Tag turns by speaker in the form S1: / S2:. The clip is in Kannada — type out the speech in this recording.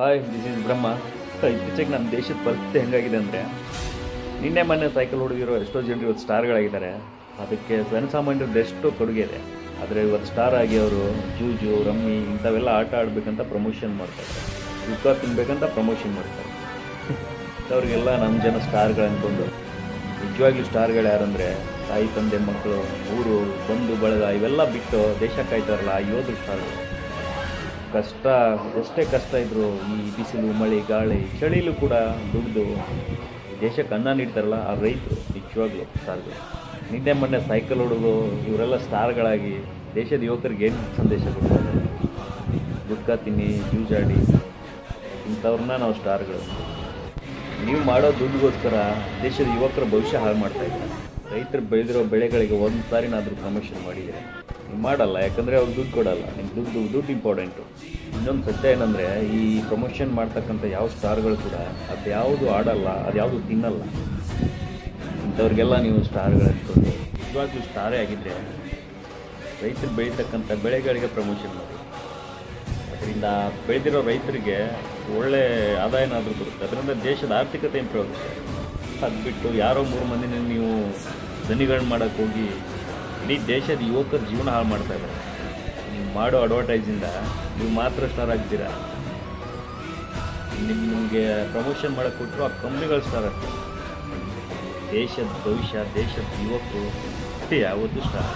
S1: ಹಾಯ್, ದಿಸ್ ಇಸ್ ಬ್ರಹ್ಮ. ಇತ್ತೀಚೆಗೆ ನಮ್ಮ ದೇಶದ ಪರಿಸ್ಥಿತಿ ಹೆಂಗಾಗಿದೆ ಅಂದರೆ, ನಿನ್ನೆ ಮೊನ್ನೆ ಸೈಕಲ್ ಹೊಡೆದಿರೋ ಎಷ್ಟೋ ಜನರು ಇವತ್ತು ಸ್ಟಾರ್ಗಳಾಗಿದ್ದಾರೆ. ಅದಕ್ಕೆ ಜನಸಾಮಾನ್ಯರದ್ದು ಎಷ್ಟೋ ಕೊಡುಗೆ ಇದೆ. ಆದರೆ ಇವತ್ತು ಸ್ಟಾರ್ ಆಗಿ ಅವರು ಜೂಜು, ರಮ್ಮಿ ಇಂಥವೆಲ್ಲ ಆಟ ಆಡಬೇಕಂತ ಪ್ರಮೋಷನ್ ಮಾಡ್ತಾರೆ, ದುಃಖ ತಿನ್ಬೇಕಂತ ಪ್ರಮೋಷನ್ ಮಾಡ್ತಾರೆ. ಅವ್ರಿಗೆಲ್ಲ ನಮ್ಮ ಜನ ಸ್ಟಾರ್ಗಳು ಅಂದ್ಕೊಂಡು, ನಿಜವಾಗ್ಲೂ ಸ್ಟಾರ್ಗಳು ಯಾರಂದರೆ ತಾಯಿ ತಂದೆ ಮಕ್ಕಳು, ಊರು, ಬಂಧು ಬಳಗ ಇವೆಲ್ಲ ಬಿಟ್ಟು ದೇಶ ಕಾಯ್ತಾರಲ್ಲ ಆ ಯೋಧರು ಸ್ಟಾರ್ಗಳು. ಕಷ್ಟ ಎಷ್ಟೇ ಕಷ್ಟ ಇದ್ದರೂ ಈ ಬಿಸಿಲು, ಮಳೆ, ಗಾಳಿ, ಚಳಿಲೂ ಕೂಡ ದುಡ್ದು ದೇಶಕ್ಕೆ ಅನ್ನ ನೀಡ್ತಾರಲ್ಲ ಆ ರೈತರು ನಿಜವಾಗ್ಲೂ ಸ್ಟಾರ್ಗಳು. ನಿನ್ನೆ ಮೊನ್ನೆ ಸೈಕಲ್ ಹೊಡೋದು ಇವರೆಲ್ಲ ಸ್ಟಾರ್ಗಳಾಗಿ ದೇಶದ ಯುವಕರಿಗೆ ಏನು ಸಂದೇಶ ಕೊಡ್ತಾರೆ? ದುಡ್ಕ ತಿನ್ನಿ, ಜೂಜಾಡಿ, ಇಂಥವ್ರನ್ನ ನಾವು ಸ್ಟಾರ್ಗಳು. ನೀವು ಮಾಡೋ ದುಡ್ಡುಗೋಸ್ಕರ ದೇಶದ ಯುವಕರ ಭವಿಷ್ಯ ಹಾಳು ಮಾಡ್ತಾಯಿದ್ದಾರೆ. ರೈತರು ಬೆಳೆದಿರೋ ಬೆಳೆಗಳಿಗೆ ಒಂದು ಸಾರಿನಾದರೂ ಪ್ರಮೋಷನ್ ಮಾಡಿದರೆ ನೀವು ಮಾಡಲ್ಲ, ಯಾಕಂದರೆ ಅವ್ರು ದುಡ್ಡು ಕೊಡಲ್ಲ. ನಿಮ್ಮ ದುಡ್ಡು ಇಂಪಾರ್ಟೆಂಟು. ಇನ್ನೊಂದು ಸತ್ಯ ಏನಂದರೆ, ಈ ಪ್ರಮೋಷನ್ ಮಾಡ್ತಕ್ಕಂಥ ಯಾವ ಸ್ಟಾರ್ಗಳು ಕೂಡ ಅದು ಯಾವುದು ಆಡಲ್ಲ, ಅದು ಯಾವುದು ತಿನ್ನಲ್ಲ. ಇಂಥವ್ರಿಗೆಲ್ಲ ನೀವು ಸ್ಟಾರ್ಗಳು ಅಂದ್ಕೊಂಡು ನಿಜವಾಗ್ಲೂ ಸ್ಟಾರೇ ಆಗಿದ್ದರೆ ರೈತರು ಬೆಳೀತಕ್ಕಂಥ ಬೆಳೆಗಳಿಗೆ ಪ್ರಮೋಷನ್ ಮಾಡಿ. ಅದರಿಂದ ಬೆಳೆದಿರೋ ರೈತರಿಗೆ ಒಳ್ಳೆ ಆದಾಯನಾದರೂ ಬರುತ್ತೆ. ಅದರಿಂದ ದೇಶದ ಆರ್ಥಿಕತೆ ಇಂಪ್ರೂವ್ ಆಗುತ್ತೆ. ಅದು ಬಿಟ್ಟು ಯಾರೋ 3 ಮಂದಿನ ನೀವು ಧನಿಗಳನ್ನ ಮಾಡೋಕ್ಕೆ ಹೋಗಿ ಇಡೀ ದೇಶದ ಯುವಕರ ಜೀವನ ಹಾಳು ಮಾಡ್ತಾ ಇದ್ದಾರೆ. ನೀವು ಮಾಡೋ ಅಡ್ವರ್ಟೈಸಿಂದ ನೀವು ಮಾತ್ರ ಸ್ಟಾರ್ ಆಗ್ತೀರಾ. ನಿಮಗೆ ಪ್ರಮೋಷನ್ ಮಾಡೋಕ್ಕೆ ಕೊಟ್ಟರು ಆ ಕಂಪ್ನಿಗಳು ಸ್ಟಾರ್ ಆಗ್ತವೆ. ದೇಶದ ಭವಿಷ್ಯ, ದೇಶದ ಯುವಕರು ಯಾವತ್ತೂ ಸ್ಟಾರ್.